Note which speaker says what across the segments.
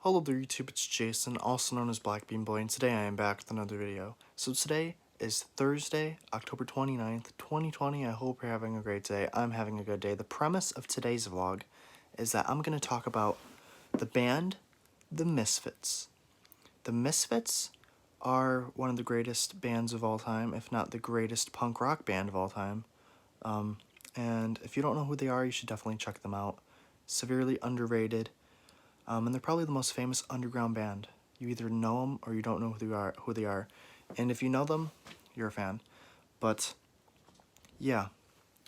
Speaker 1: Hello there YouTube, it's Jason, also known as BlackBeanBoi, and today I am back with another video. So today is Thursday, October 29th, 2020. I hope you're having a great day. I'm having a good day. The premise of today's vlog is that I'm going to talk about the band, the Misfits. The Misfits are one of the greatest bands of all time, if not the greatest punk rock band of all time. And if you don't know who they are, you should definitely check them out. Severely underrated. And they're probably the most famous underground band. You either know them or you don't know who they are. And if you know them, you're a fan. But yeah,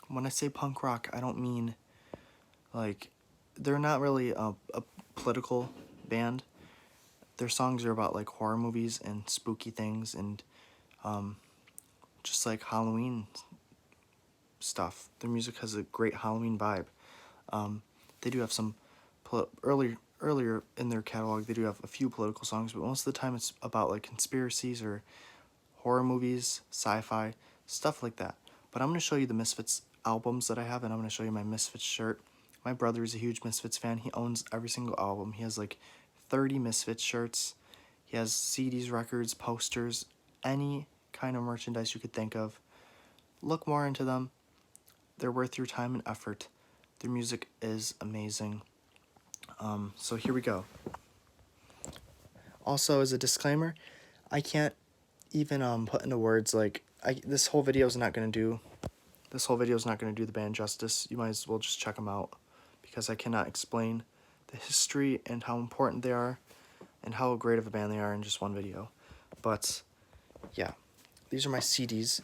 Speaker 1: when I say punk rock, I don't mean like they're not really a political band. Their songs are about like horror movies and spooky things and just like Halloween stuff. Their music has a great Halloween vibe. They do have some earlier in their catalog. They do have a few political songs, but most of the time it's about like conspiracies or horror movies, sci-fi, stuff like that. But I'm going to show you the Misfits albums that I have, and I'm going to show you my Misfits shirt. My brother is a huge Misfits fan. He owns every single album. He has like 30 Misfits shirts. He has CDs, records, posters, any kind of merchandise you could think of. Look more into them. They're worth your time and effort. Their music is amazing. So here we go. Also, as a disclaimer, I can't even put into words like this whole video is not gonna do the band justice. You might as well just check them out because I cannot explain the history and how important they are and how great of a band they are in just one video. But yeah, these are my CDs.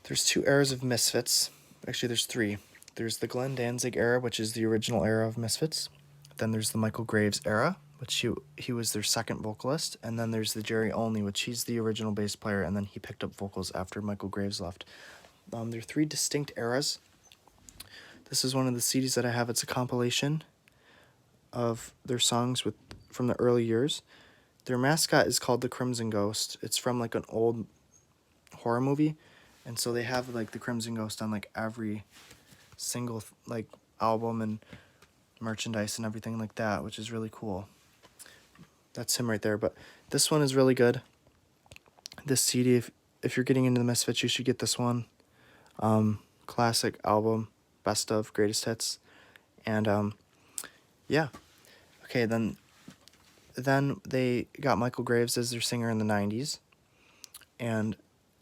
Speaker 1: There's two eras of Misfits. Actually, there's three. There's the Glenn Danzig era, which is the original era of Misfits. Then there's the Michael Graves era, which he was their second vocalist. And then there's the Jerry Only, which he's the original bass player, and then he picked up vocals after Michael Graves left. There are three distinct eras. This is one of the CDs that I have. It's a compilation of their songs from the early years. Their mascot is called the Crimson Ghost. It's from like an old horror movie, and so they have like the Crimson Ghost on like every single like album and merchandise and everything like that, which is really cool. That's him right there. But this one is really good. This CD, if you're getting into the Misfits, you should get this one. Classic album, best of, greatest hits, and yeah. Okay, then they got Michael Graves as their singer in the 90s, and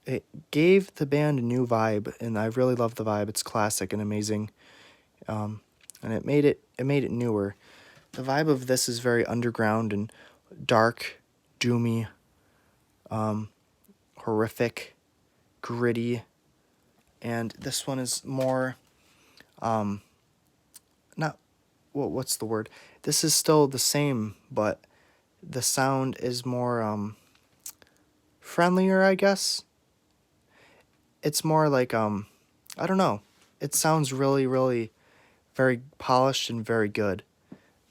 Speaker 1: it gave the band a new vibe, and I really love the vibe. It's classic and amazing, and it made it newer. The vibe of this is very underground and dark, doomy, horrific, gritty, and this one is more, not, what's the word? This is still the same, but the sound is more, friendlier, I guess. It's more like, I don't know. It sounds really, really very polished and very good.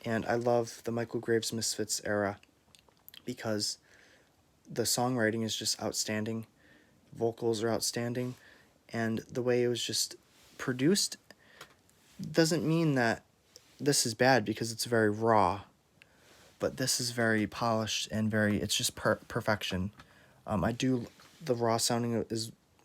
Speaker 1: And I love the Michael Graves Misfits era because the songwriting is just outstanding. Vocals are outstanding. And the way it was just produced doesn't mean that this is bad because it's very raw. But this is very polished and it's just perfection. The raw sounding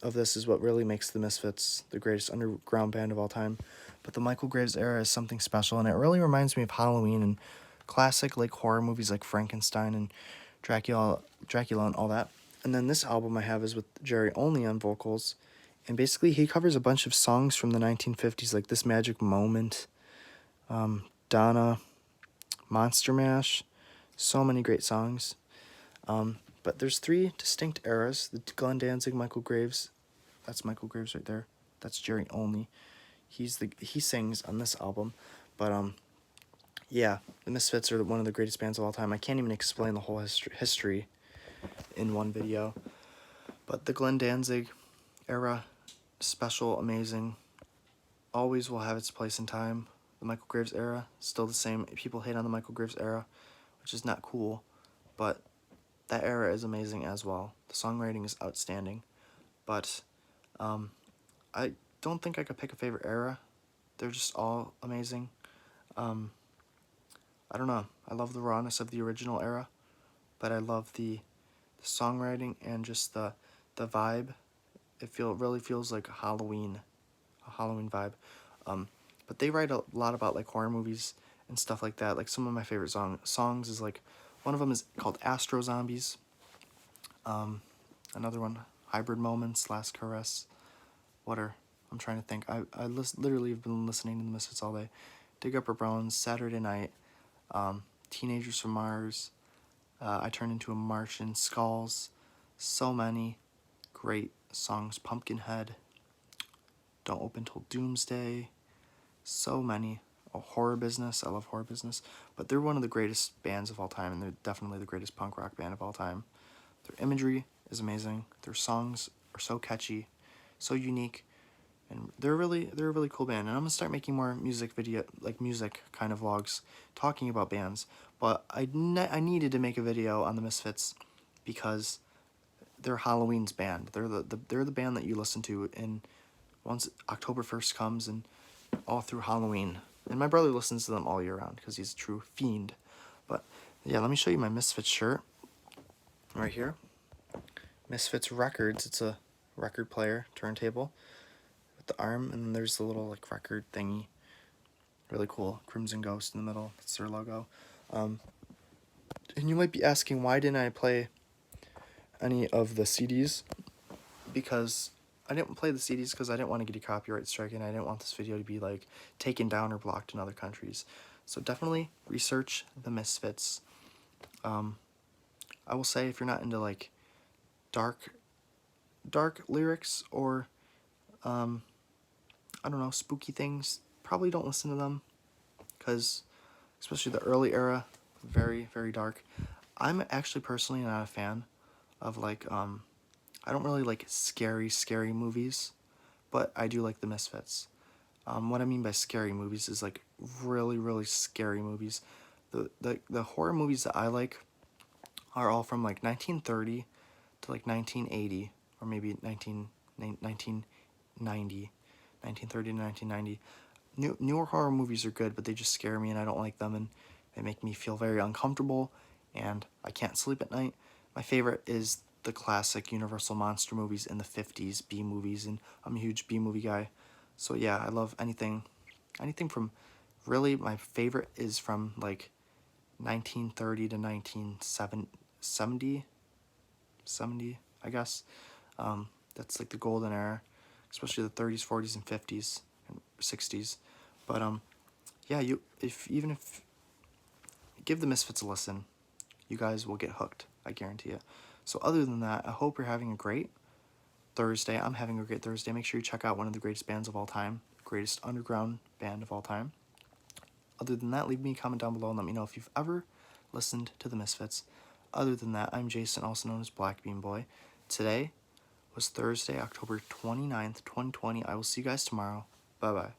Speaker 1: of this is what really makes the Misfits the greatest underground band of all time. But the Michael Graves era is something special, and it really reminds me of Halloween and classic like horror movies like Frankenstein and Dracula and all that. And then this album I have is with Jerry Only on vocals, and basically he covers a bunch of songs from the 1950s like This Magic Moment, Donna, Monster Mash, so many great songs. But there's three distinct eras: the Glenn Danzig, Michael Graves. That's Michael Graves right there. That's Jerry Only. He sings on this album. But yeah, the Misfits are one of the greatest bands of all time. I can't even explain the whole history in one video. But the Glenn Danzig era, special, amazing, always will have its place in time. The Michael Graves era, still the same. People hate on the Michael Graves era, which is not cool, but that era is amazing as well. The songwriting is outstanding. But I don't think I could pick a favorite era. They're just all amazing. I don't know. I love the rawness of the original era, but I love the songwriting and just the vibe. Really feels like a Halloween vibe. Um, but they write a lot about like horror movies and stuff like that. Like some of my favorite songs is like one of them is called Astro Zombies. Another one, Hybrid Moments, Last Caress. What are I'm trying to think. Literally have been listening to the Misfits all day. Dig Up Her Bones, Saturday Night, Teenagers from Mars, I Turned Into a Martian, Skulls, so many great songs. Pumpkinhead, Don't Open Till Doomsday, so many. Oh, Horror Business, I love Horror Business. But they're one of the greatest bands of all time, and they're definitely the greatest punk rock band of all time. Their imagery is amazing. Their songs are so catchy, so unique, and they're a really cool band. And I'm gonna start making more music kind of vlogs talking about bands. But I needed to make a video on the Misfits because they're Halloween's band. They're the band that you listen to in once October 1st comes and all through Halloween. And my brother listens to them all year round because he's a true fiend. But yeah, let me show you my Misfits shirt right here. Misfits Records. It's a record player turntable with the arm, and then there's the little like record thingy. Really cool. Crimson Ghost in the middle. That's their logo. And you might be asking, why didn't I play any of the CDs? Because I didn't play the CDs because I didn't want to get a copyright strike, and I didn't want this video to be like taken down or blocked in other countries. So definitely research the Misfits. I will say, if you're not into like dark lyrics or I don't know, spooky things, probably don't listen to them, because especially the early era, very, very dark. I'm actually personally not a fan of like I don't really like scary movies, but I do like the Misfits. What I mean by scary movies is like really, really scary movies. The horror movies that I like are all from like 1930 to like 1980, or maybe 1990, 1930 to 1990. Newer horror movies are good, but they just scare me and I don't like them, and they make me feel very uncomfortable and I can't sleep at night. My favorite is the classic Universal monster movies in the 50s, B movies, and I'm a huge B movie guy. So yeah, I love anything from, really my favorite is from like 1930 to 1970, I guess. That's like the golden era, especially the 30s, 40s, and 50s and 60s. But yeah, if give the Misfits a listen, you guys will get hooked. I guarantee it. So other than that, I hope you're having a great Thursday. I'm having a great Thursday. Make sure you check out one of the greatest bands of all time, greatest underground band of all time. Other than that, leave me a comment down below and let me know if you've ever listened to the Misfits. Other than that, I'm Jason, also known as BlackBeanBoi. Today was Thursday, October 29th, 2020. I will see you guys tomorrow. Bye-bye.